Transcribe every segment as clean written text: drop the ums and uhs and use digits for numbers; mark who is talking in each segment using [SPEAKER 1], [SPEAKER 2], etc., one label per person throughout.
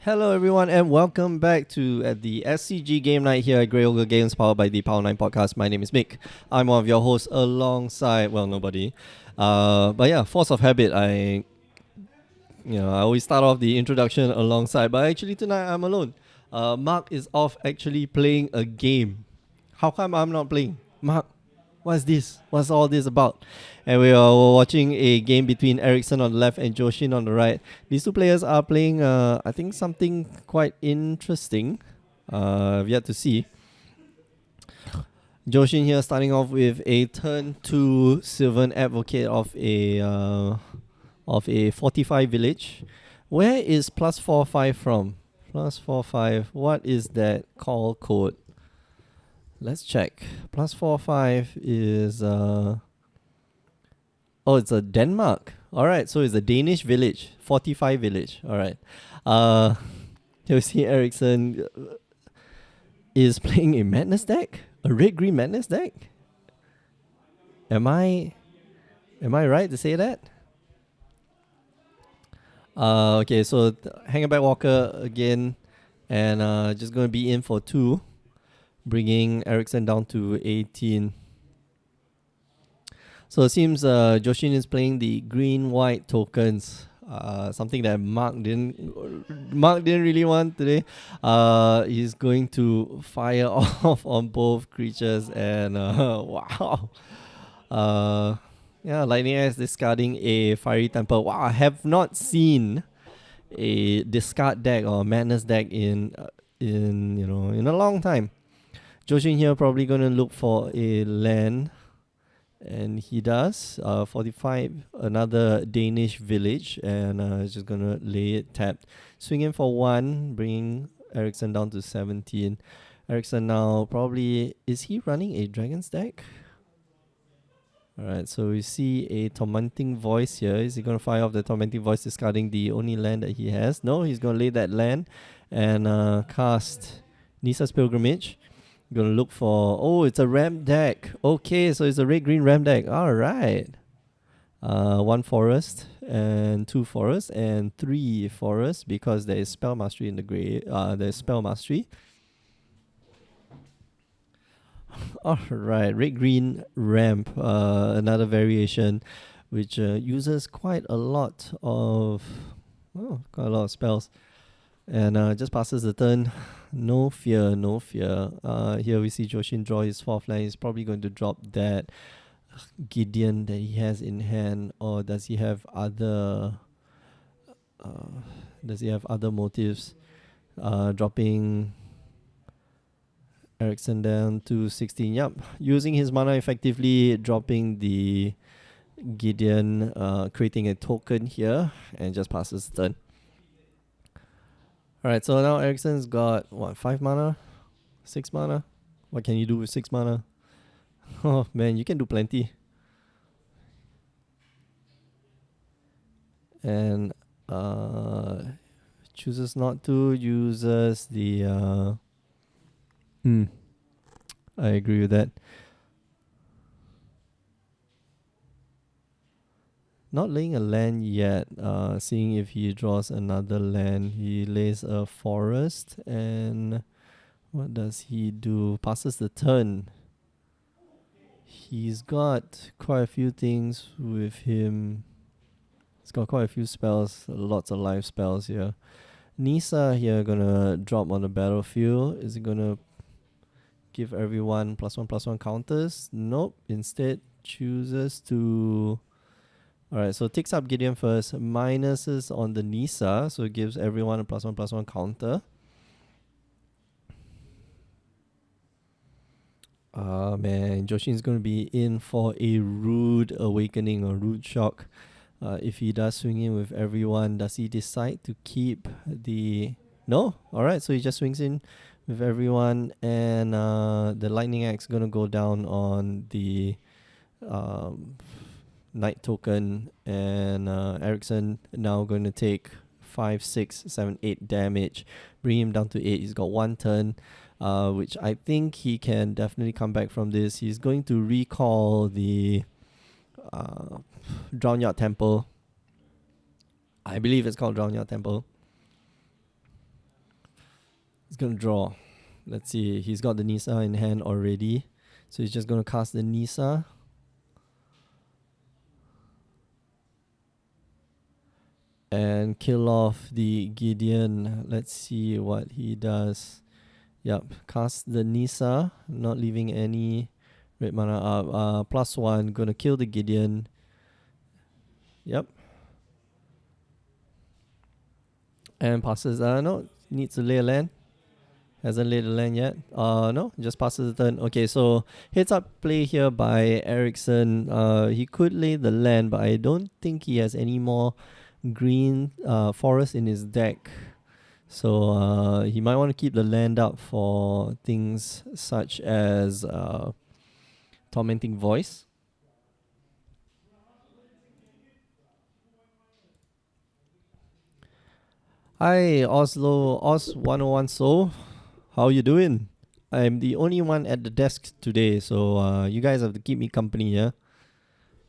[SPEAKER 1] Hello everyone and welcome back to the SCG game night here at Grey Ogre Games powered by the Power 9 podcast. My name is Mick. I'm one of your hosts alongside, well, nobody. But yeah, force of habit, I always start off the introduction alongside, but actually tonight I'm alone. Mark is off actually playing a game. How come I'm not playing? Mark, what's this? What's all this about? And we are watching a game between Ericsson on the left and Joshin on the right. These two players are playing, I think, something quite interesting. I've yet to see. Joshin here starting off with a turn 2 Sylvan Advocate of a 45 village. Where is +4/5 from? +4/5. What is that call code? Let's check. +4/5 is it's a Denmark. Alright, so it's a Danish village. 45 village. Alright. You see Ericsson is playing a madness deck? A red-green madness deck? Am I right to say that? Okay, so Hangerback Walker again, and just gonna be in for 2, bringing Ericsson down to 18. So it seems Joshin is playing the green-white tokens, something that Mark didn't really want today. He's going to fire off on both creatures, and wow. Lightning Axe discarding a Fiery Temple. Wow, I have not seen a discard deck or madness deck in a long time. Joshin here probably gonna look for a land, and he does. 45, another Danish village, and just gonna lay it tapped. Swing in for 1, bringing Ericsson down to 17. Ericsson now probably, is he running a Dragon's deck? Alright, so we see a Tormenting Voice here. Is he going to fire off the Tormenting Voice, discarding the only land that he has? No, he's going to lay that land and cast Nisa's Pilgrimage. Going to look for... Oh, it's a ramp deck. Okay, so it's a red-green ramp deck. Alright. 1 forest and 2 forests and 3 forests because there is Spell Mastery in the grey. There's Spell Mastery. Alright, red-green ramp, another variation which uses quite a lot of spells, and just passes the turn. No fear. Here we see Joshin draw his 4th land. He's probably going to drop that Gideon that he has in hand, or does he have other motives? Dropping Ericsson down to 16. Yep, using his mana effectively, dropping the Gideon, creating a token here, and just passes the turn. Alright, so now Ericsson's got 5 mana? 6 mana? What can you do with 6 mana? Oh man, you can do plenty. And chooses not to, uses the I agree with that. Not laying a land yet. Seeing if he draws another land. He lays a forest, and what does he do? Passes the turn. He's got quite a few things with him. He's got quite a few spells, lots of life spells here. Nisa here gonna drop on the battlefield. Is he gonna give everyone +1/+1 counters? Nope. Instead chooses to... Alright, so takes up Gideon first, minuses on the Nisa, so it gives everyone a +1/+1 counter. Man, Joshin's going to be in for a rude awakening or rude shock. If he does swing in with everyone, does he decide to keep the... No? Alright, so he just swings in with everyone, and the Lightning Axe going to go down on the Knight token, and Ericsson now going to take 5, 6, 7, 8 damage, bring him down to 8. He's got 1 turn, which I think he can definitely come back from this. He's going to recall the Drownyard Temple. I believe it's called Drownyard Temple. He's gonna draw. Let's see. He's got the Nisa in hand already, so he's just gonna cast the Nisa. And kill off the Gideon. Let's see what he does. Yep, cast the Nisa, not leaving any red mana up. +1, gonna kill the Gideon. Yep. And passes. No, needs to lay a land. Hasn't laid a land yet. No, just passes the turn. Okay, so heads up play here by Ericsson. He could lay the land, but I don't think he has any more green forest in his deck. So he might want to keep the land up for things such as Tormenting Voice. Hi Oslo, Os101 Soul. How you doing? I'm the only one at the desk today, so you guys have to keep me company, yeah?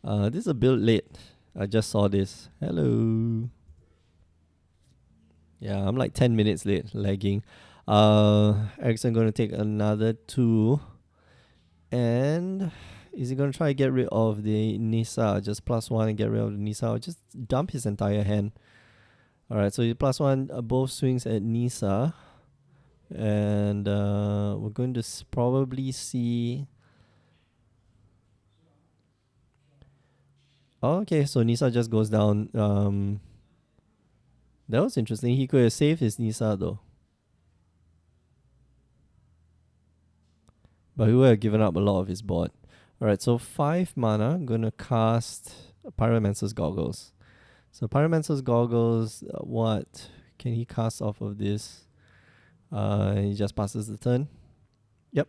[SPEAKER 1] This is a build late. I just saw this. Hello. Yeah, I'm like 10 minutes late, lagging. Ericsson going to take another 2. And is he going to try to get rid of the Nisa? Just +1 and get rid of the Nisa? Or just dump his entire hand? Alright, so he +1 both swings at Nisa. And we're going to probably see... Oh, okay, so Nisa just goes down. That was interesting. He could have saved his Nisa though. But he would have given up a lot of his board. Alright, so 5 mana. I'm going to cast Pyromancer's Goggles. So Pyromancer's Goggles, what can he cast off of this? He just passes the turn. Yep.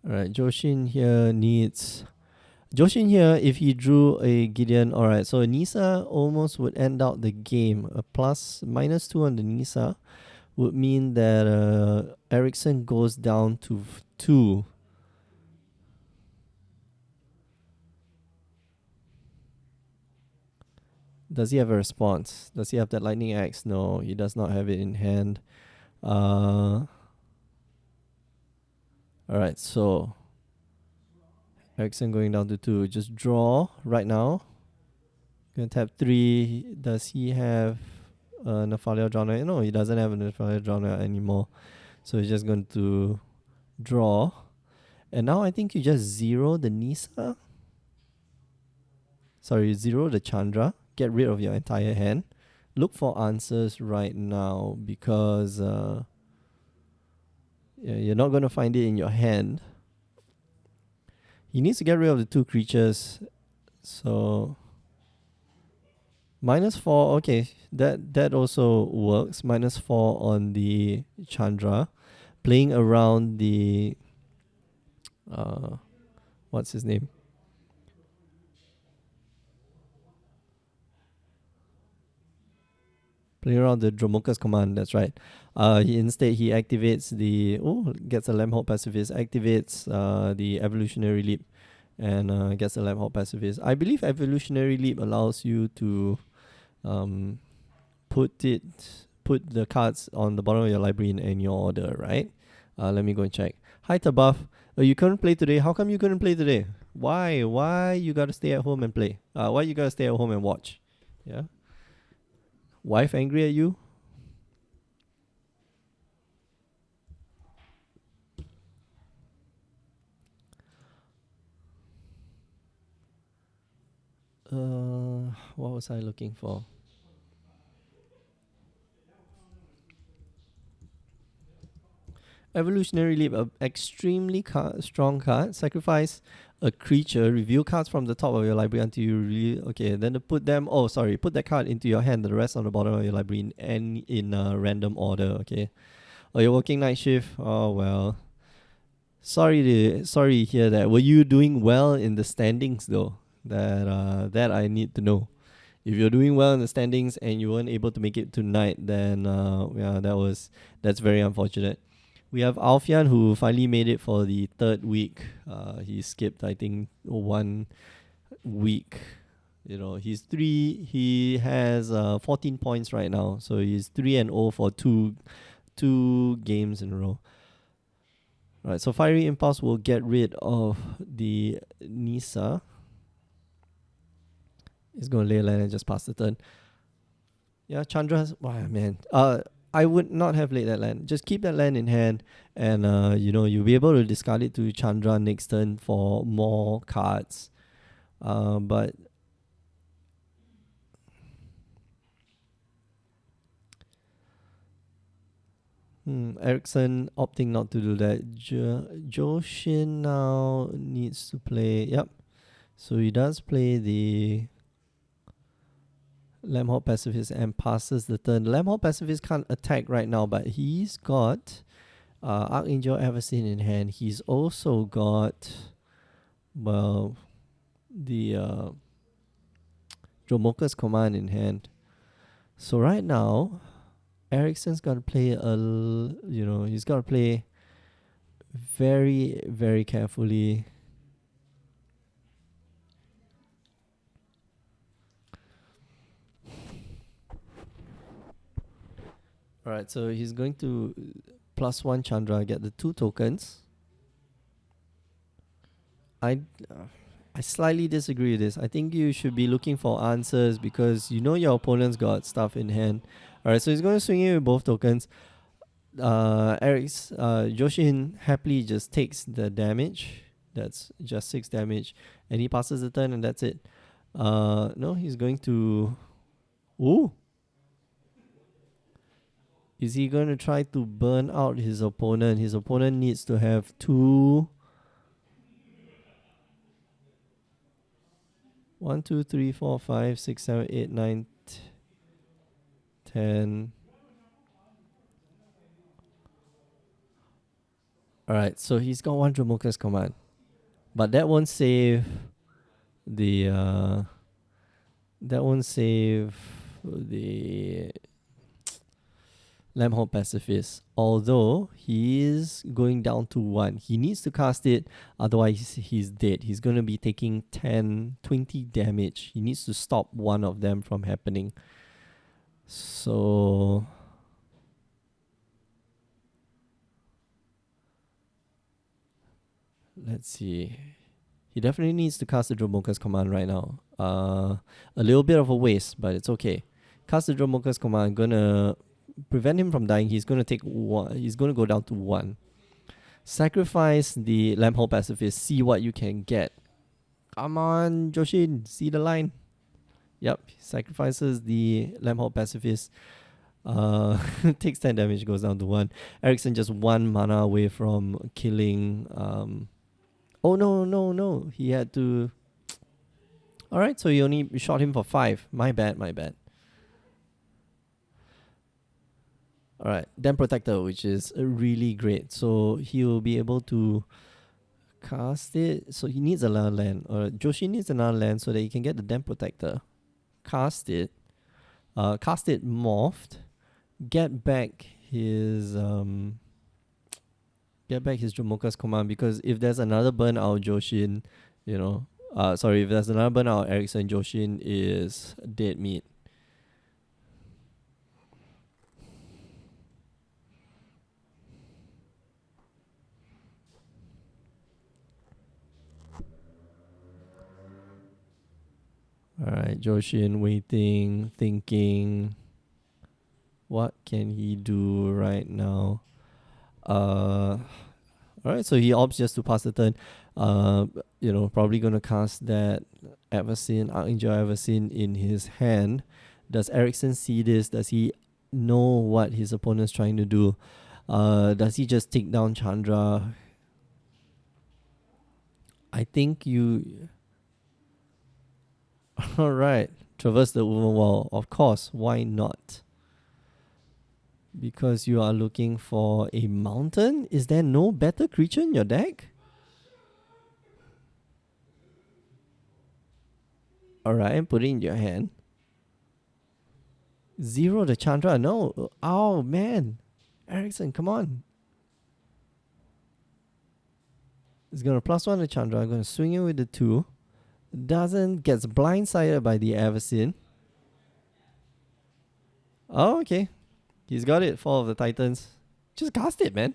[SPEAKER 1] Alright, Joshin here needs... Joshin here, if he drew a Gideon, alright, so Nisa almost would end out the game. A +-2 on the Nisa would mean that Ericsson goes down to 2. Does he have a response? Does he have that Lightning Axe? No, he does not have it in hand. Alright, so Ericsson going down to 2. Just draw right now. Gonna tap 3. Does he have Nephalia Drowner? No, he doesn't have a Nephalia Drowner anymore. So he's just going to draw. And now I think you just 0 the Nisa. Sorry, 0 the Chandra. Get rid of your entire hand. Look for answers right now because you're not going to find it in your hand. He needs to get rid of the 2 creatures. So -4, okay, that also works. -4 on the Chandra. Playing around the what's his name? Playing around the Dromoka's command, that's right. Instead he activates the gets a Lamphold pacifist, activates the Evolutionary Leap and gets a Lamphold pacifist. I believe Evolutionary Leap allows you to put the cards on the bottom of your library in your order, right? Let me go and check. Hi Tabuff. You couldn't play today. How come you couldn't play today? Why you gotta stay at home and play? Why you gotta stay at home and watch? Yeah. Wife angry at you? What was I looking for? Evolutionary Leap, an extremely strong card. Sacrifice a creature, reveal cards from the top of your library until you then to put that card into your hand, the rest on the bottom of your library in random order, okay? Oh, you're working night shift? Oh, well. Sorry to hear that. Were you doing well in the standings though? That I need to know. If you're doing well in the standings and you weren't able to make it tonight, then that's very unfortunate. We have Alfian who finally made it for the 3rd week. He skipped, I think, 1 week He has 14 points right now, so he's 3-0 for two games in a row. Right, so Fiery Impulse will get rid of the Nisa. He's going to lay land and just pass the turn. Yeah, Chandra's... Wow, man. I would not have laid that land. Just keep that land in hand, and you'll be able to discard it to Chandra next turn for more cards. But... Ericsson opting not to do that. Joshin now needs to play... Yep. So he does play the Lamhawk Pacifist and passes the turn. Lamhawk Pacifist can't attack right now, but he's got Archangel Everseen in hand. He's also got, well, the Dromoka's Command in hand. So right now, Ericsson's got to play he's got to play very, very carefully. Alright, so he's going to +1 Chandra, get the 2 tokens. I slightly disagree with this. I think you should be looking for answers because your opponent's got stuff in hand. Alright, so he's going to swing in with both tokens. Joshin happily just takes the damage. That's just 6 damage. And he passes the turn and that's it. No, he's going to... Ooh! Is he going to try to burn out his opponent? His opponent needs to have 2... 1, 2, 3, 4, 5, 6, 7, 8, 9, 10. Alright, so he's got 1 Dromoka's Command. But that won't save the Lamhawk Pacifist. Although he is going down to 1. He needs to cast it, otherwise he's dead. He's going to be taking 10, 20 damage. He needs to stop one of them from happening. So... let's see. He definitely needs to cast the Dromoka's Command right now. A little bit of a waste, but it's okay. Cast the Dromoka's Command. Gonna prevent him from dying. He's gonna take 1. He's gonna go down to 1. Sacrifice the Lamhawk Pacifist. See what you can get. Come on, Joshin. See the line. Yep. Sacrifices the Lamhawk Pacifist. Takes 10 damage. Goes down to 1. Ericsson just 1 mana away from killing... Oh, no. He had to... Alright, so he only shot him for 5. My bad. Alright, Dam Protector, which is really great. So he will be able to cast it. So he needs another land. Joshi needs another land so that he can get the Dam Protector. Cast it. Cast it morphed. Get back his... Get back his Dromoka's Command, because if there's another burn out Joshin, if there's another burn out Ericsson, Joshin is dead meat. Alright, Joshin waiting, thinking, what can he do right now? Alright, so he opts just to pass the turn. Probably gonna cast that Archangel Everseen in his hand. Does Ericsson see this? Does he know what his opponent's trying to do? Does he just take down Chandra? I think you... Alright, traverse the woven wall. Of course, why not? Because you are looking for a mountain? Is there no better creature in your deck? Alright, put it in your hand. 0 the Chandra. No. Oh, man. Ericsson, come on. It's going to +1 the Chandra. I'm going to swing it with the 2. gets blindsided by the Avacyn. Oh, okay. He's got it. Fall of the Titans. Just cast it, man.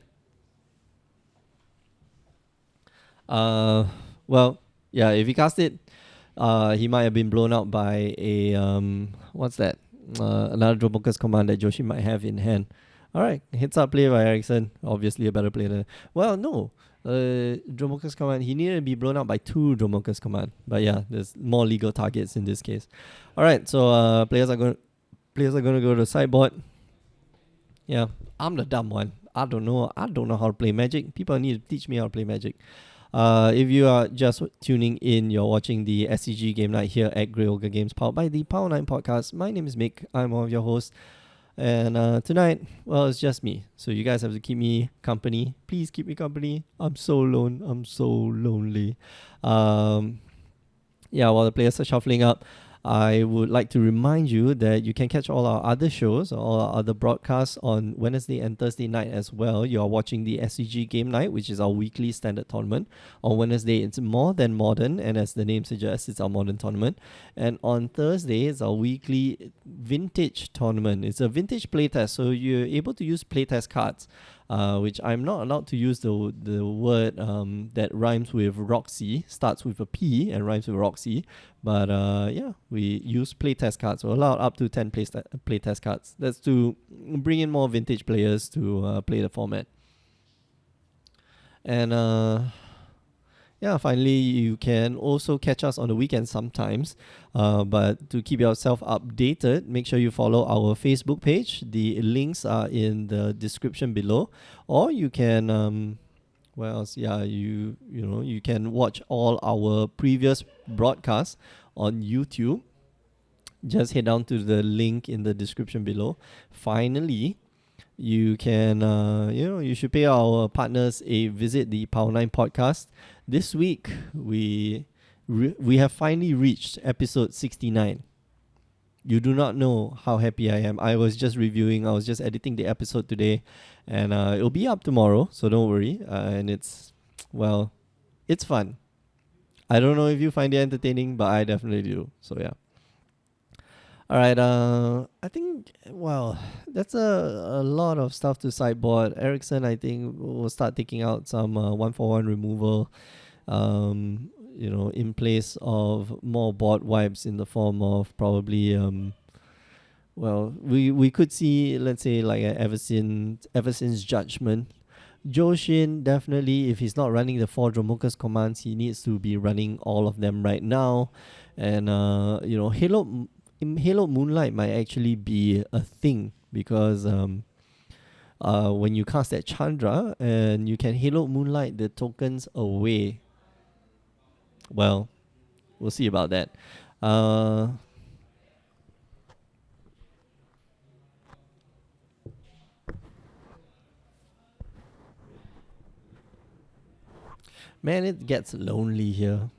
[SPEAKER 1] Uh, well, yeah. If he cast it, he might have been blown out by a what's that? Another Dromoka's command that Joshi might have in hand. All right, heads up play by Ericsson. Obviously a better player. Well, no. Dromoka's command. He needed to be blown out by 2 Dromoka's command. But yeah, there's more legal targets in this case. All right, so players are going to go to the sideboard. Yeah, I'm the dumb one. I don't know how to play Magic. People need to teach me how to play Magic. If you are just tuning in, you're watching the SCG Game Night here at Grey Ogre Games, powered by the Power 9 Podcast. My name is Mick. I'm one of your hosts. And tonight, well, it's just me. So you guys have to keep me company. Please keep me company. I'm so lonely. Yeah, while the players are shuffling up, I would like to remind you that you can catch all our other shows, all our other broadcasts on Wednesday and Thursday night as well. You are watching the SCG Game Night, which is our weekly standard tournament. On Wednesday, it's More Than Modern, and as the name suggests, it's our modern tournament. And on Thursday, it's our weekly vintage tournament. It's a vintage playtest, so you're able to use playtest cards. Which I'm not allowed to use the word that rhymes with Roxy, starts with a P and rhymes with Roxy. But yeah, we use playtest cards. We're allowed up to 10 playtest cards. That's to bring in more vintage players to play the format. And yeah, finally, you can also catch us on the weekend sometimes. But to keep yourself updated, make sure you follow our Facebook page. The links are in the description below. Or you can, yeah, you can watch all our previous broadcasts on YouTube. Just head down to the link in the description below. Finally, you can, you should pay our partners a visit, the Power 9 Podcast. This week, we have finally reached episode 69. You do not know how happy I am. I was just editing the episode today, and it'll be up tomorrow, so don't worry. And it's fun. I don't know if you find it entertaining, but I definitely do. So yeah. All right, I think, that's a lot of stuff to sideboard. Ericsson, I think, will start taking out some 1-for-1 removal, in place of more board wipes in the form of probably, we could see, let's say, like Everson's Judgment. Joshin, definitely, if he's not running the 4 Dromoka's commands, he needs to be running all of them right now. And, Halo Moonlight might actually be a thing because when you cast that Chandra and you can Halo Moonlight the tokens away. Well, we'll see about that. Man, it gets lonely here.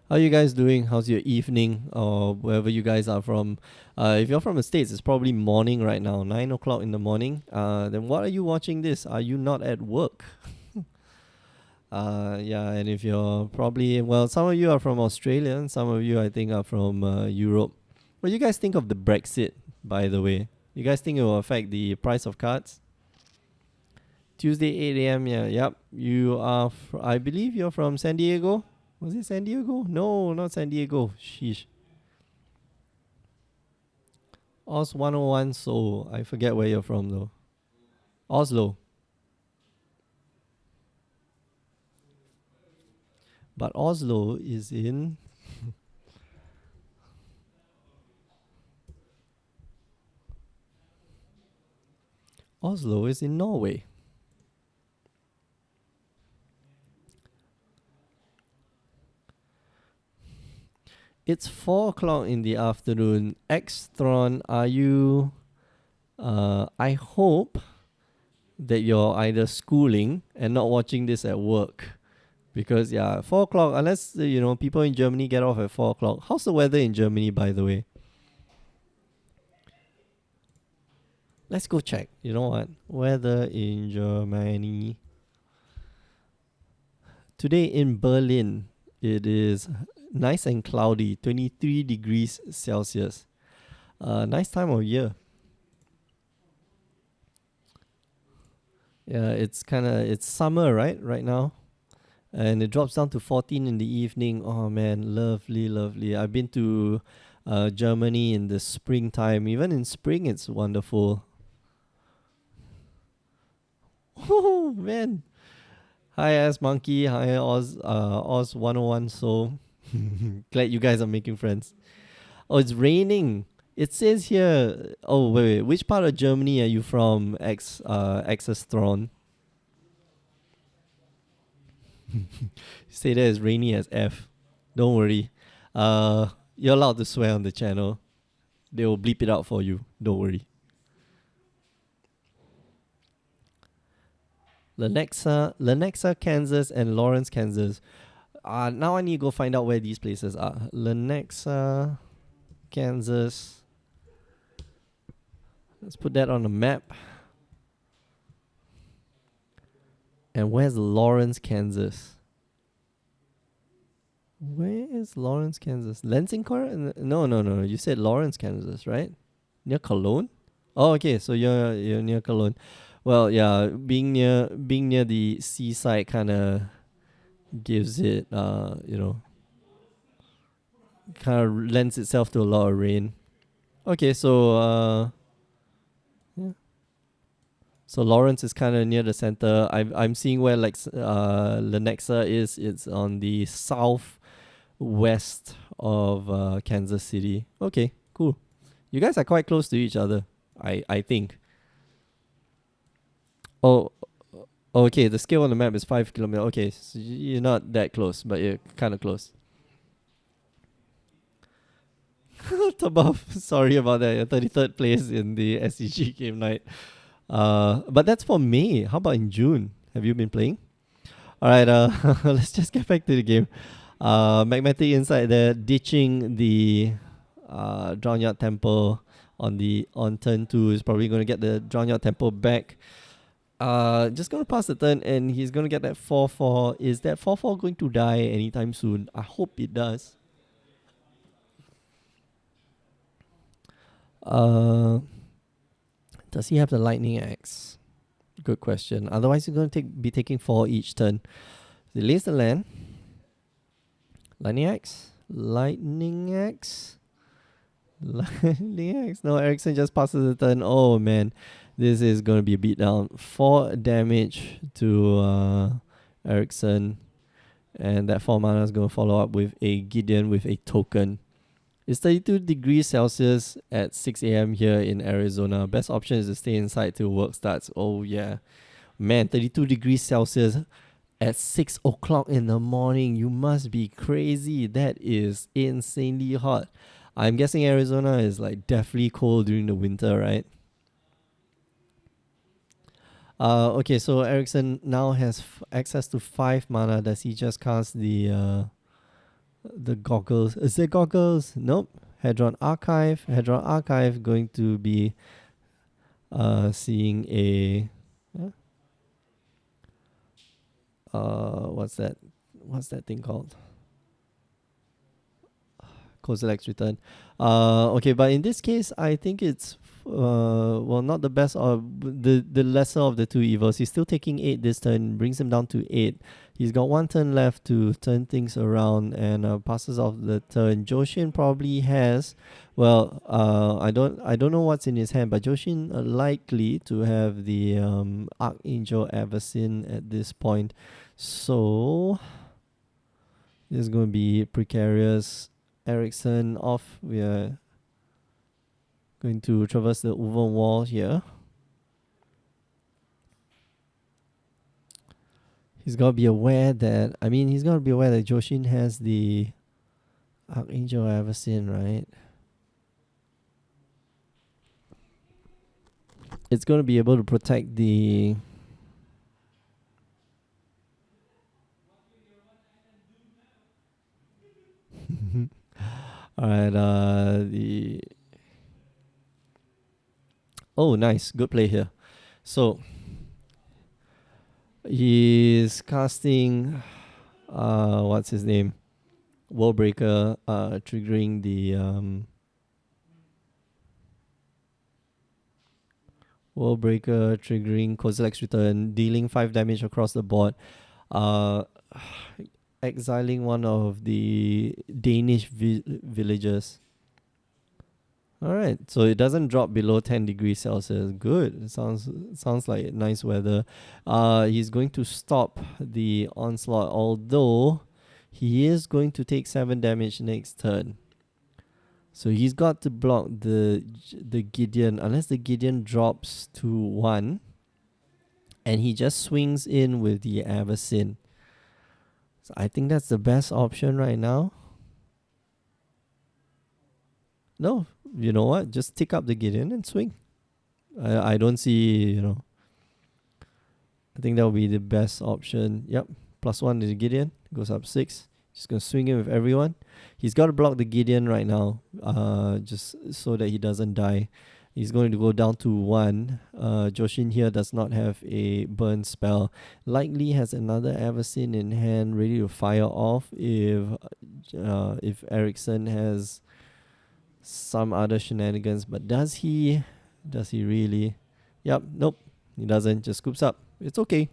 [SPEAKER 1] How are you guys doing? How's your evening or wherever you guys are from? If you're from the States, it's probably morning right now, 9 o'clock in the morning. Then what are you watching this? Are you not at work? Yeah, and if you're probably, some of you are from Australia and some of you, I think, are from Europe. What do you guys think of the Brexit, by the way? You guys think it will affect the price of cards? Tuesday, 8 a.m., yeah, yep. You are, I believe you're from San Diego? Was it San Diego? No, not San Diego. Sheesh. Oz 101 Seoul. I forget where you're from though. Oslo. But Oslo is in... Oslo is in Norway. It's 4 o'clock in the afternoon. Xtron, are you... I hope that you're either schooling and not watching this at work. Because, 4 o'clock, unless, people in Germany get off at 4 o'clock. How's the weather in Germany, by the way? Let's go check. You know what? Weather in Germany. Today in Berlin, It is nice and cloudy, 23 degrees Celsius. Nice time of year. Yeah, it's summer, right now. And it drops down to 14 in the evening. Oh man, lovely, lovely. I've been to Germany in the springtime. Even in spring, it's wonderful. Oh man. Hi, Ass Monkey. Hi, Oz 101. So glad you guys are making friends. Oh, it's raining. It says here. Oh, wait. Which part of Germany are you from, X's Thrawn? Say that it's rainy as F. Don't worry. You're allowed to swear on the channel. They will bleep it out for you. Don't worry. Lenexa, Kansas, and Lawrence, Kansas. Now I need to go find out where these places are. Lenexa, Kansas. Let's put that on the map. And where's Lawrence, Kansas? Where is Lawrence, Kansas? Lansing, No. You said Lawrence, Kansas, right? Near Cologne? Oh, okay. So you're near Cologne. Well, yeah, being near the seaside kind of gives it, kind of lends itself to a lot of rain. Okay, so yeah. So Lawrence is kind of near the center. I'm seeing where Lenexa is. It's on the southwest of Kansas City. Okay, cool. You guys are quite close to each other. I think. Oh, okay. The scale on the map is 5 kilometers. Okay, so you're not that close, but you're kind of close. Above. Sorry about that. You're 33rd place in the SCG game night. But that's for May. How about in June? Have you been playing? All right. Let's just get back to the game. Magmatic inside there, ditching the Drownyard Temple on turn 2. Is probably going to get the Drownyard Temple back. Just going to pass the turn, and he's going to get that 4/4. Is that 4/4 going to die anytime soon? I hope it does. Does he have the lightning axe? Good question. Otherwise, he's going to be taking 4 each turn. Delays the land. Lightning axe. Lightning axe. Lightning axe. No, Ericsson just passes the turn. Oh man, this is going to be a beatdown. 4 damage to Ericsson, and that 4 mana is going to follow up with a Gideon with a token. It's 32 degrees Celsius at 6 a.m. here in Arizona. Best option is to stay inside till work starts. Oh yeah. Man, 32 degrees Celsius at 6 o'clock in the morning. You must be crazy. That is insanely hot. I'm guessing Arizona is like definitely cold during the winter, right? Okay, so Ericsson now has access to 5 mana. Does he just cast the goggles? Is it goggles? Nope. Hadron Archive. Hadron Archive going to be seeing a what's that thing called? Kozilek's Return. Okay, but in this case, I think it's not the best or the lesser of the two evils. He's still taking 8 this turn, brings him down to 8. He's got 1 turn left to turn things around and passes off the turn. Joshin probably has, I don't know what's in his hand, but Joshin likely to have the Archangel Avacyn at this point. So this is going to be precarious. Ericsson off. We are going to traverse the woven wall here. He's got to be aware that, Joshin has the Archangel Avacyn, right? It's going to be able to protect the... Alright, Oh, nice. Good play here. So, he's casting... what's his name? World Breaker triggering the World Breaker triggering Kozilek's Return, dealing 5 damage across the board, uh, exiling one of the Danish villagers. Alright, so it doesn't drop below 10 degrees Celsius. Good. It sounds like nice weather. He's going to stop the onslaught, although he is going to take 7 damage next turn. So he's got to block the Gideon, unless the Gideon drops to 1. And he just swings in with the Avacyn. So I think that's the best option right now. No, you know what? Just tick up the Gideon and swing. I don't see, I think that would be the best option. Yep. +1 to the Gideon. Goes up 6. Just going to swing in with everyone. He's got to block the Gideon right now. Just so that he doesn't die. He's going to go down to 1. Joshin here does not have a burn spell. Likely has another Avacyn in hand ready to fire off if Ericsson has some other shenanigans. But does he? Does he really? Yep, nope. He doesn't. Just scoops up. It's okay.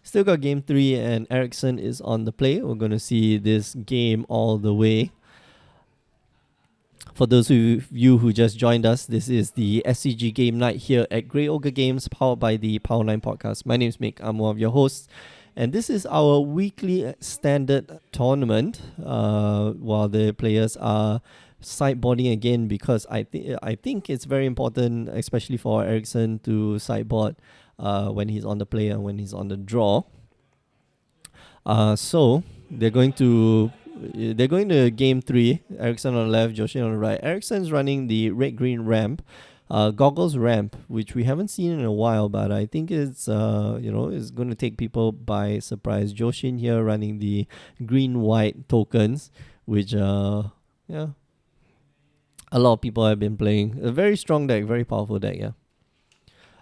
[SPEAKER 1] Still got game 3 and Ericsson is on the play. We're going to see this game all the way. For those of you who just joined us, this is the SCG game night here at Grey Ogre Games, powered by the Power 9 podcast. My name is Mick. I'm one of your hosts. And this is our weekly standard tournament while the players are sideboarding again, because I think it's very important, especially for Ericsson, to sideboard when he's on the play and when he's on the draw. So they're going to game 3. Ericsson on the left, Joshin on the right. Ericsson's running the red-green ramp, goggles ramp, which we haven't seen in a while, but I think it's it's going to take people by surprise. Joshin here running the green-white tokens, which a lot of people have been playing. A very strong deck, very powerful deck. Yeah.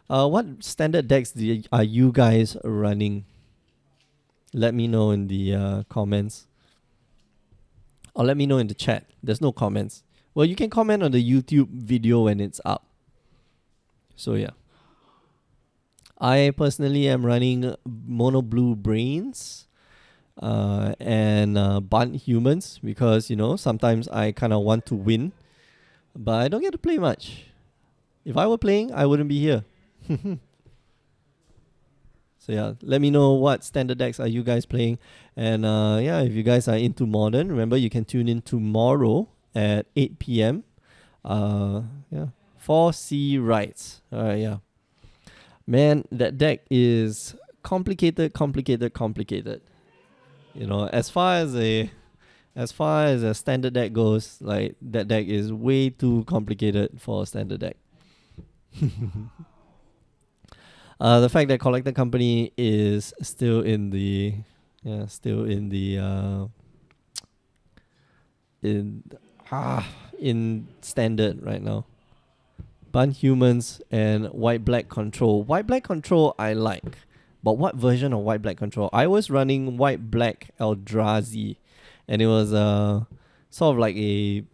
[SPEAKER 1] What standard decks are you guys running? Let me know in the comments. Or let me know in the chat. There's no comments. Well, you can comment on the YouTube video when it's up. So yeah. I personally am running Mono Blue Brains and Bunt Humans, because, sometimes I kind of want to win, but I don't get to play much. If I were playing, I wouldn't be here. So yeah, let me know what standard decks are you guys playing. And if you guys are into Modern, remember you can tune in tomorrow at 8 p.m. 4C Rights. Yeah. Man, that deck is complicated. As far as a standard deck goes, like, that deck is way too complicated for a standard deck. The fact that Collector Company is still in standard right now. Bunt Humans and White-Black Control. White-Black Control I like, but what version of White-Black Control? I was running White-Black Eldrazi, and it was sort of like a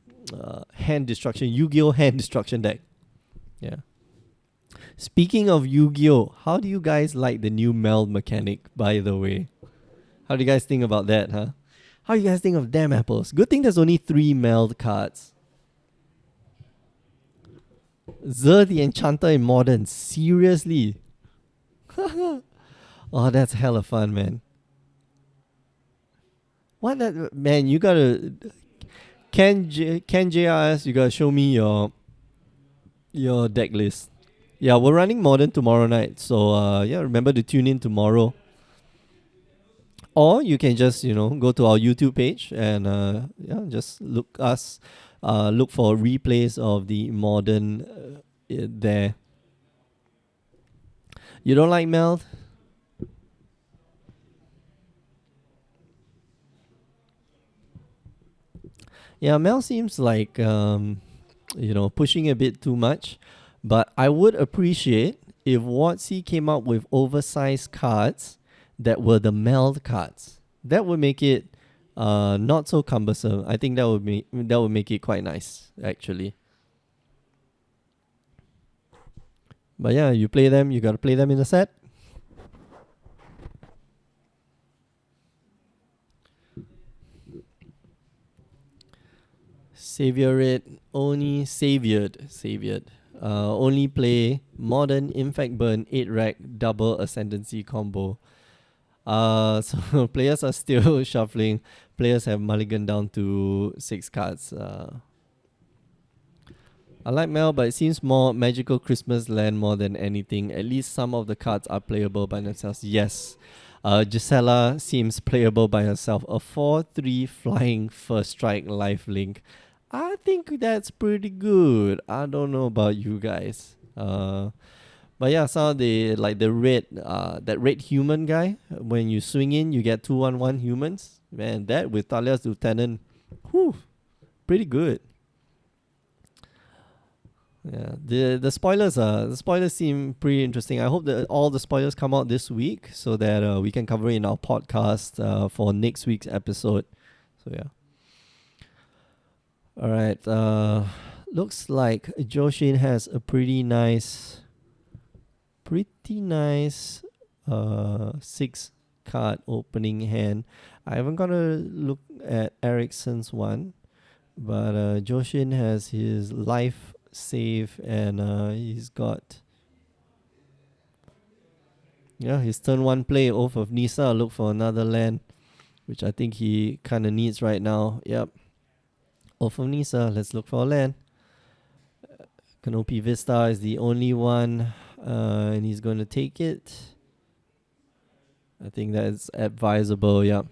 [SPEAKER 1] hand destruction, Yu-Gi-Oh! Hand destruction deck. Yeah. Speaking of Yu-Gi-Oh!, how do you guys like the new meld mechanic, by the way? How do you guys think about that, huh? How do you guys think of damn apples? Good thing there's only 3 meld cards. Zer the Enchanter in Modern. Seriously? Oh, that's hella fun, man. What that, man, you gotta... Ken JRS, you gotta show me your deck list. Yeah, we're running Modern tomorrow night, so remember to tune in tomorrow. Or you can just, go to our YouTube page and just look for replays of the Modern there. You don't like Meld? Yeah, Meld seems like pushing a bit too much. But I would appreciate if WotC came up with oversized cards that were the meld cards. That would make it not so cumbersome. I think that would make it quite nice actually. But yeah, you play them. You gotta play them in a set. Savior it saviored. Only play modern infect burn 8 rack double ascendancy combo. So players are still shuffling. Players have mulligan down to 6 cards. I like Mel, but it seems more magical Christmas land more than anything. At least some of the cards are playable by themselves. Yes. Gisela seems playable by herself. A 4/3 flying first strike life link. I think that's pretty good. I don't know about you guys. But yeah, some of the like the red that red human guy. When you swing in, you get 2/1 humans. Man, that with Talia's Lieutenant, whew, pretty good. Yeah, the spoilers seem pretty interesting. I hope that all the spoilers come out this week so that we can cover it in our podcast for next week's episode. So yeah. All right. Looks like Joshin has a pretty nice 6 card opening hand. I haven't got to look at Ericsson's one, but Joshin has his life save and he's got his turn 1 play off of Nisa. Look for another land, which I think he kind of needs right now. Yep. Off of Nisa, let's look for a land. Canopy Vista is the only one, and he's going to take it. I think that's advisable. Yeah,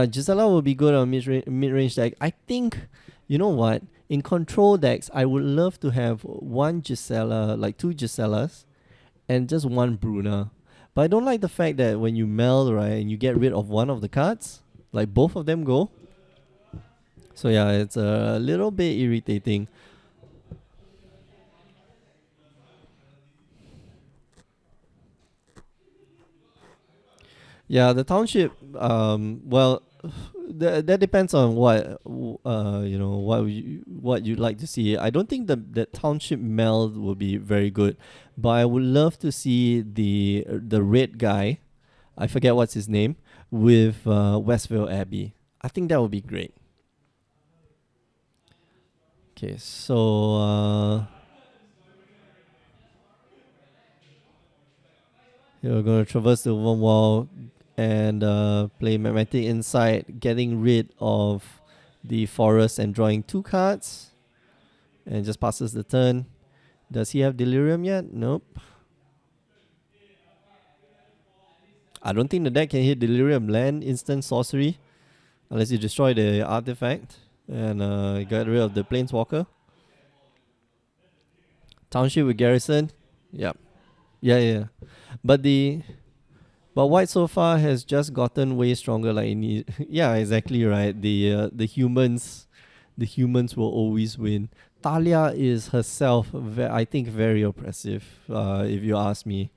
[SPEAKER 1] Gisela will be good on mid-range deck. I think, you know what? In control decks, I would love to have one Gisela, like 2 Giselas, and just 1 Bruna. But I don't like the fact that when you meld, right, and you get rid of one of the cards, like both of them go. So yeah, it's a little bit irritating. Yeah, the township. Well, that depends on what you'd like to see. I don't think the township meld will be very good, but I would love to see the red guy. I forget what's his name with Westville Abbey. I think that would be great. Okay, so here we're gonna traverse the one wall and play Magnetic Insight, getting rid of the forest and drawing 2 cards, and just passes the turn. Does he have Delirium yet? Nope. I don't think the deck can hit Delirium land instant sorcery unless you destroy the artifact and get rid of the Planeswalker. Township with Garrison. Yep. Yeah. But white so far has just gotten way stronger. Like yeah, exactly right. The humans will always win. Talia is herself, I think, very oppressive. If you ask me.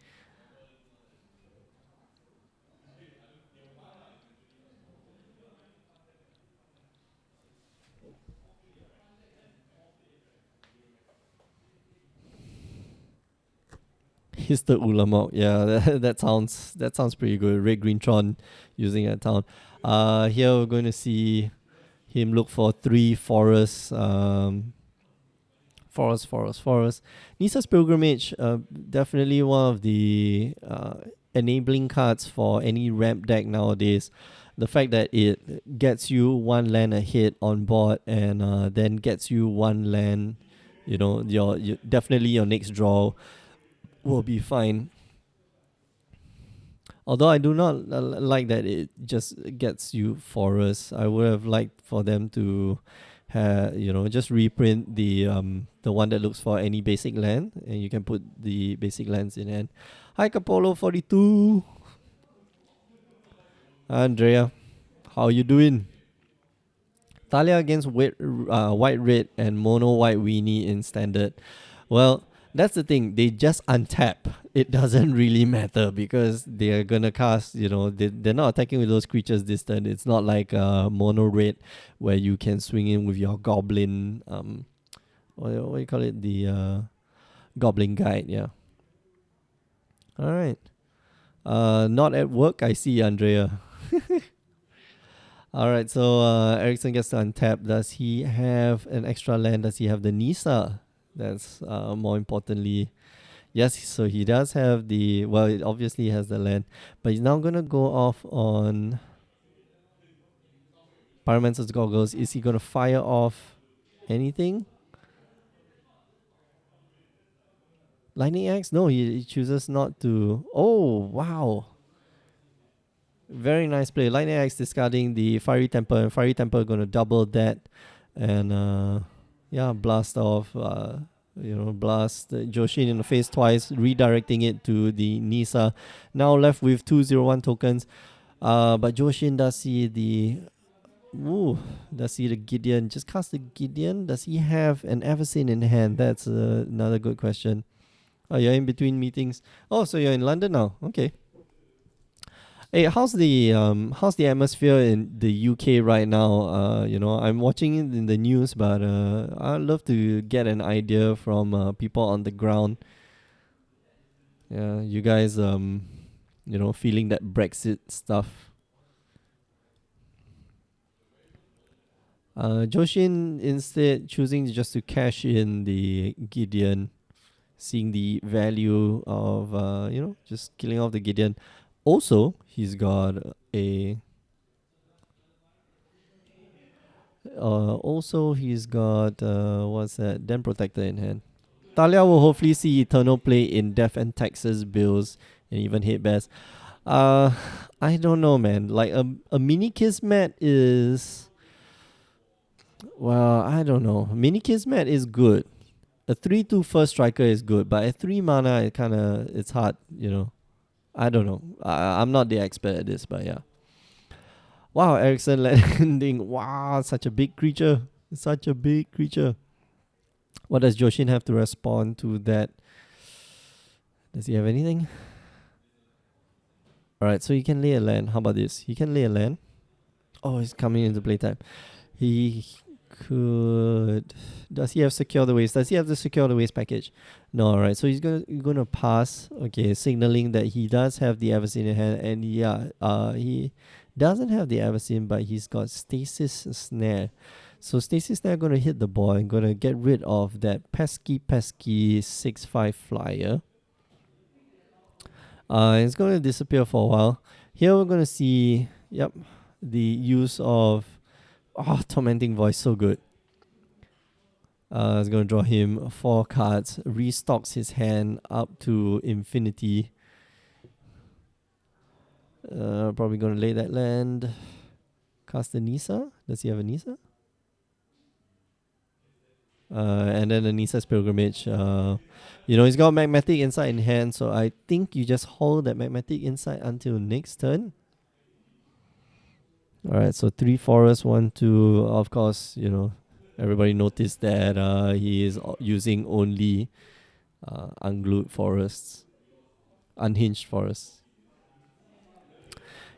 [SPEAKER 1] He's the Ulamog. Yeah, that sounds pretty good. Red Green Tron using that town. Here we're going to see him look for 3 forests. Forest. Nisa's Pilgrimage, definitely one of the enabling cards for any ramp deck nowadays. The fact that it gets you 1 land ahead on board and then gets you 1 land, your definitely your next draw will be fine. Although I do not like that it just gets you forests. I would have liked for them to just reprint the one that looks for any basic land, and you can put the basic lands in hand. Hi Capolo 42. Andrea, how you doing? Talia against white red and mono white weenie in standard. Well, That's the thing. They just untap. It doesn't really matter because they are gonna cast. They're not attacking with those creatures this turn. It's not like mono red where you can swing in with your goblin. What do you call it? The goblin guide. Yeah. All right. Not at work. I see, Andrea. All right. So Ericsson gets to untap. Does he have an extra land? Does he have the Nisa? That's more importantly. Yes, so he does have the, well, it obviously has the land, but he's now going to go off on Pyromancer's Goggles. Is he going to fire off anything? Lightning Axe? No, he chooses not to. Oh, wow. Very nice play. Lightning Axe discarding the Fiery Temper, and Fiery Temper going to double that and, blast off. Blast Joshin in the face twice, redirecting it to the Nisa. Now left with 201 tokens. But Joshin does see the Gideon. Just cast the Gideon. Does he have an Everseen in hand? That's another good question. Oh, you're in between meetings. Oh, so you're in London now. Okay. Hey, how's the atmosphere in the UK right now? I'm watching it in the news, but I'd love to get an idea from people on the ground. Yeah, you guys feeling that Brexit stuff. Joshin instead choosing just to cash in the Gideon, seeing the value of just killing off the Gideon. Also, he's got a. What's that? Den Protector in hand. Talia will hopefully see Eternal play in Death and Taxes bills and even hit bears. I don't know, man. Like a mini Kismet is. Well, I don't know. Mini Kismet is good. A 3/2 first striker is good, but at 3 mana, it's hard. I don't know. I'm not the expert at this, but yeah. Wow, Ericsson landing. Wow, such a big creature. Such a big creature. What does Joshin have to respond to that? Does he have anything? Alright, so he can lay a land. How about this? He can lay a land. Oh, he's coming into playtime. He could. Does he have Secure the Waste? Does he have the Secure the Waste package? No, alright. So he's gonna pass. Okay, signaling that he does have the Everseen in hand, and he doesn't have the Everseen, but he's got Stasis Snare. So Stasis Snare gonna hit the ball and gonna get rid of that pesky 6/5 flyer. It's gonna disappear for a while. Here we're gonna see, the use of Tormenting Voice, so good. It's gonna draw him 4 cards, restocks his hand up to infinity. Probably gonna lay that land. Cast the Nisa. Does he have a Nisa? And then the Nisa's Pilgrimage. He's got Magmatic Insight in hand, so I think you just hold that Magmatic Insight until next turn. Alright, so 3 forests, 1, 2. Of course, everybody noticed that he is using only unglued forests, unhinged forests.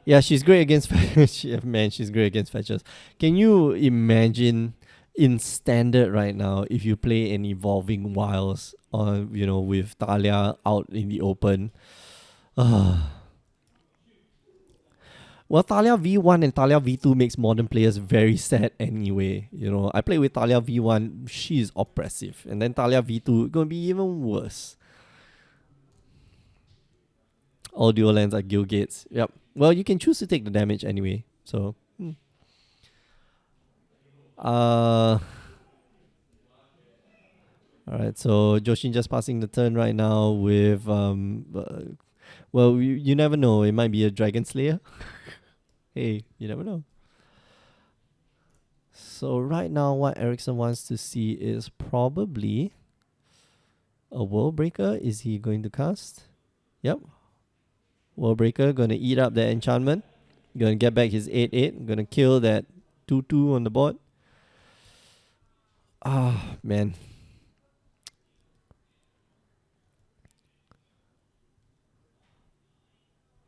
[SPEAKER 1] Yeah, she's great against she's great against fetchers. Can you imagine in standard right now if you play an Evolving Wilds with Talia out in the open? Well, Talia V1 and Talia V2 makes modern players very sad anyway. I play with Talia V1, she's oppressive. And then Talia V2, gonna be even worse. All dual lands are Guild Gates. Yep. Well, you can choose to take the damage anyway. So, Alright, so Joshin just passing the turn right now with you never know, it might be a Dragon Slayer. Hey, you never know. So right now what Ericsson wants to see is probably a World Breaker. Is he going to cast? Yep. World Breaker gonna eat up that enchantment. Gonna get back his 8/8. Gonna kill that 2/2 on the board. Man.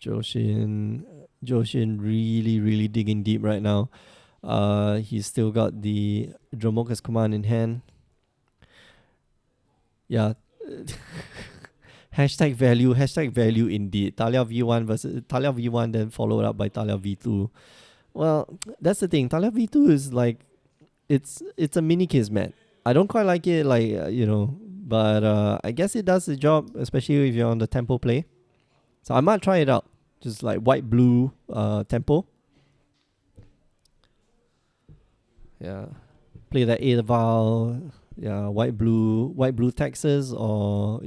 [SPEAKER 1] Joshin really, really digging deep right now. He's still got the Dromoka's command in hand. Yeah. Hashtag value indeed. Talia V1 versus Talia V1, then followed up by Talia V2. Well, that's the thing. Talia V2 is like it's a mini kismet. I don't quite like it, but I guess it does the job, especially if you're on the tempo play. So I might try it out. Just like white blue tempo. Yeah. Play that Aval, yeah, white blue Texas, or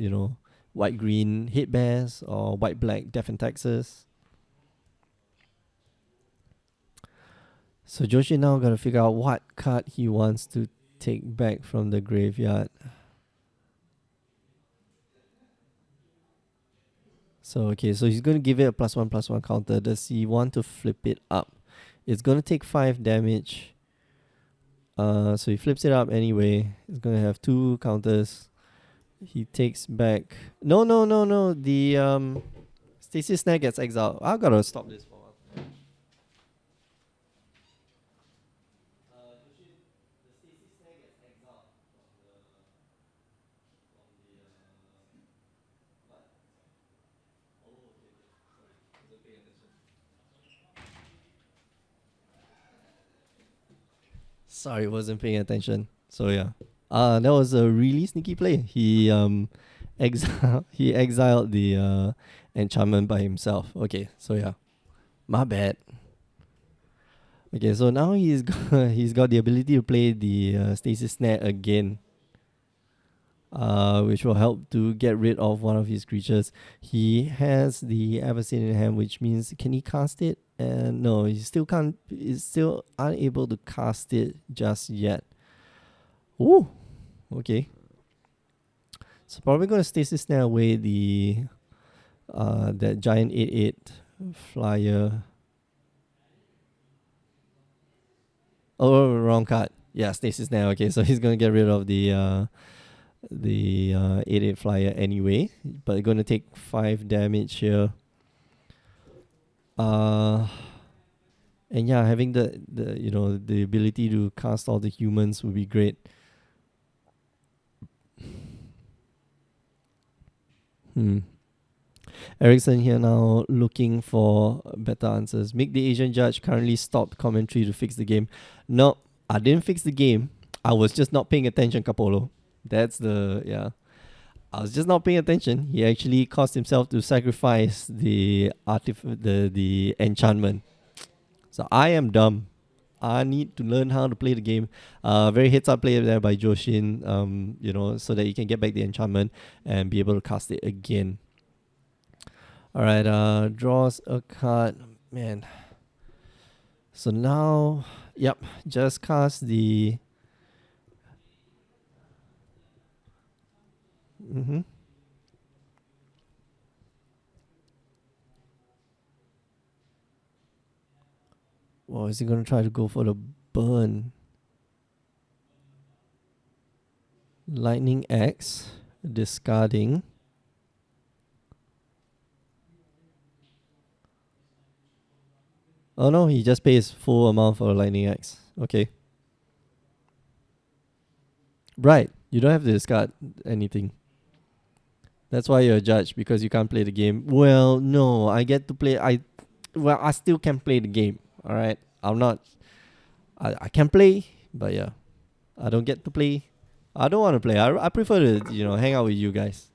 [SPEAKER 1] white green hit bears, or white black Death and Texas. So Joshi now gotta figure out what card he wants to take back from the graveyard. So so he's gonna give it a +1/+1 counter. Does he want to flip it up? It's gonna take 5 damage. So he flips it up anyway. He's gonna have 2 counters. He takes back. No. The Stasis Snare gets exiled. I gotta stop this for a while. Sorry, wasn't paying attention. So yeah. That was a really sneaky play. He he exiled the enchantment by himself. Okay, so yeah. My bad. Okay, so now he's got the ability to play the Stasis Snare again. Which will help to get rid of one of his creatures. He has the Avacyn in hand, which means can he cast it? And no, he still can't. He's still unable to cast it just yet. Ooh, okay. So probably gonna Stasis Snare away the that giant 8/8 flyer. Oh, wrong card. Yeah, Stasis Snare. Okay, so he's gonna get rid of the 8/8 flyer anyway, but gonna take 5 damage here. And yeah, having the ability to cast all the humans would be great. Erickson here now looking for better answers. Make the Asian judge currently stopped commentary to fix the game. No, I didn't fix the game. I was just not paying attention, Capolo. That's I was just not paying attention. He actually caused himself to sacrifice the enchantment. So I am dumb. I need to learn how to play the game. Very heads up play there by Joshin. So that he can get back the enchantment and be able to cast it again. Alright, draws a card. Man. So now, yep, just cast the Well, is he gonna try to go for the burn? Lightning X, discarding. Oh no, he just pays full amount for Lightning X. Okay. Right, you don't have to discard anything. That's why you're a judge, because you can't play the game. Well, no, I get to play. I still can play the game. All right, I'm not. I can play, but yeah, I don't get to play. I don't want to play. I prefer to hang out with you guys.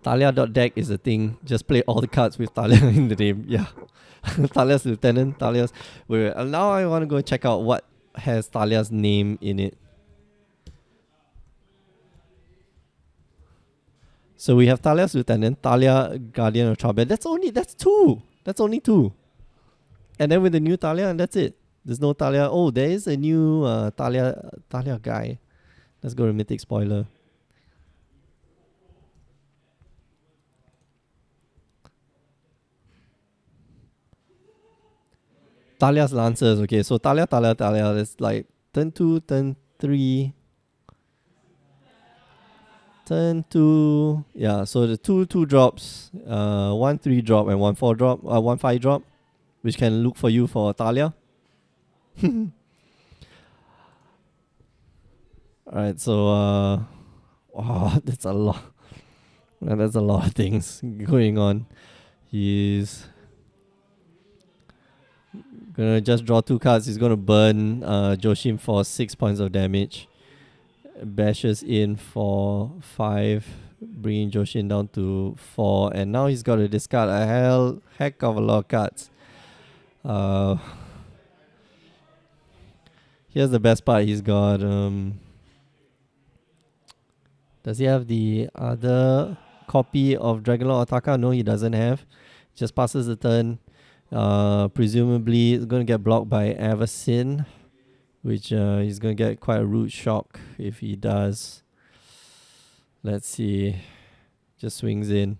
[SPEAKER 1] Talia.deck is a thing. Just play all the cards with Talia in the name. Yeah, Talia's Lieutenant. Talia's. Wait. Now I want to go check out what has Talia's name in it. So we have Talia's Lieutenant, Talia Guardian of Charbet. That's two. That's only 2. And then with the new Talia, and that's it. There's no Talia. Oh, there is a new Talia guy. Let's go to Mythic Spoiler. Talia's Lancers. Okay, so Talia. That's like turn 2, turn 3. turn 2. Yeah, so the two drops, 1 3 drop and 1 4 drop, 1 5 drop, which can look for you for Talia. Alright, so wow, that's a lot. That's a lot of things going on. He's gonna just draw 2 cards. He's gonna burn Joshin for 6 points of damage. Bashes in for 5, bringing Joshin down to 4. And now he's got to discard a heck of a lot of cards. Here's the best part. He's got does he have the other copy of Dragonlord Otaka? No, he doesn't have. Just passes the turn. Presumably it's going to get blocked by Eversin, which he's going to get quite a rude shock if he does. Let's see. Just swings in.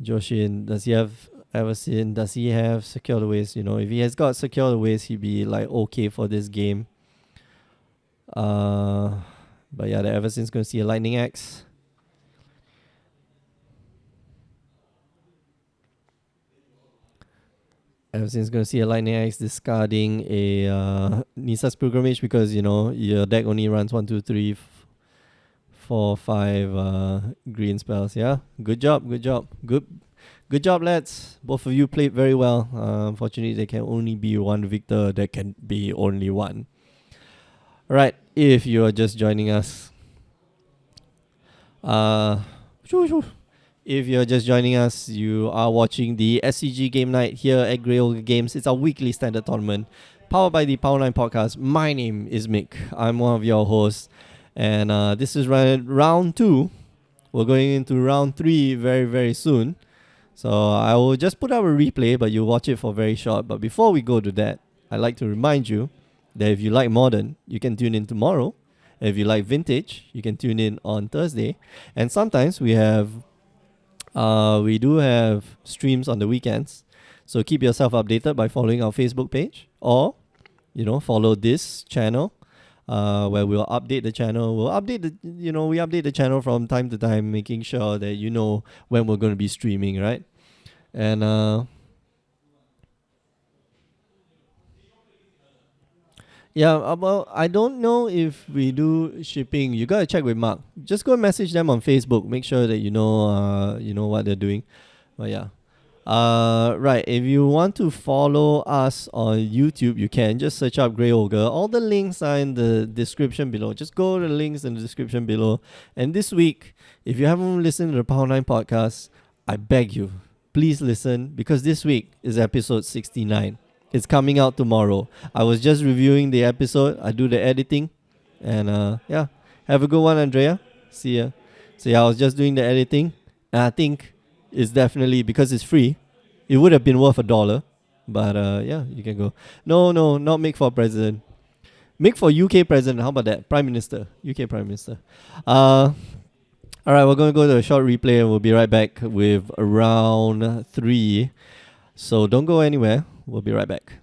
[SPEAKER 1] Joshin, does he have Eversin? Does he have Secure the Waste? You know, if he has got Secure the Waste, he'd be like okay for this game. But yeah, the Eversin's going to see a Lightning Axe. Eversin's going to see a Lightning Axe, discarding a Nisa's Pilgrimage because, you know, your deck only runs 1, 2, 3, 4, 5 green spells. Yeah, good job. Good job, lads. Both of you played very well. Unfortunately, there can only be one victor. There can be only one. Alright, if you are just joining us, if you're just joining us, you are watching the SCG game night here at Grey Ogre Games. It's our weekly standard tournament powered by the Power 9 podcast. My name is Mick. I'm one of your hosts, and this is round 2. We're going into round 3 very, very soon. So I will just put up a replay, but you'll watch it for very short. But before we go to that, I'd like to remind you that if you like Modern, you can tune in tomorrow. If you like Vintage, you can tune in on Thursday. And sometimes we do have streams on the weekends. So keep yourself updated by following our Facebook page, or, you know, follow this channel, where we'll update the channel. We update the channel from time to time, making sure that you know when we're going to be streaming, right? And yeah, well, I don't know if we do shipping. You gotta check with Mark. Just go and message them on Facebook. Make sure that you know what they're doing. But yeah, right. If you want to follow us on YouTube, you can just search up Grey Ogre. All the links are in the description below. Just go to the links in the description below. And this week, if you haven't listened to the Power 9 podcast, I beg you, please listen, because this week is episode 69. It's coming out tomorrow. I was just reviewing the episode. I do the editing. And yeah, have a good one, Andrea. See ya. So yeah, I was just doing the editing. And I think it's definitely, because it's free, it would have been worth $1. But yeah, you can go. No, not Mick for president. Mick for UK president. How about that? Prime Minister. UK Prime Minister. Alright, we're going to go to a short replay and we'll be right back with round 3. So don't go anywhere. We'll be right back.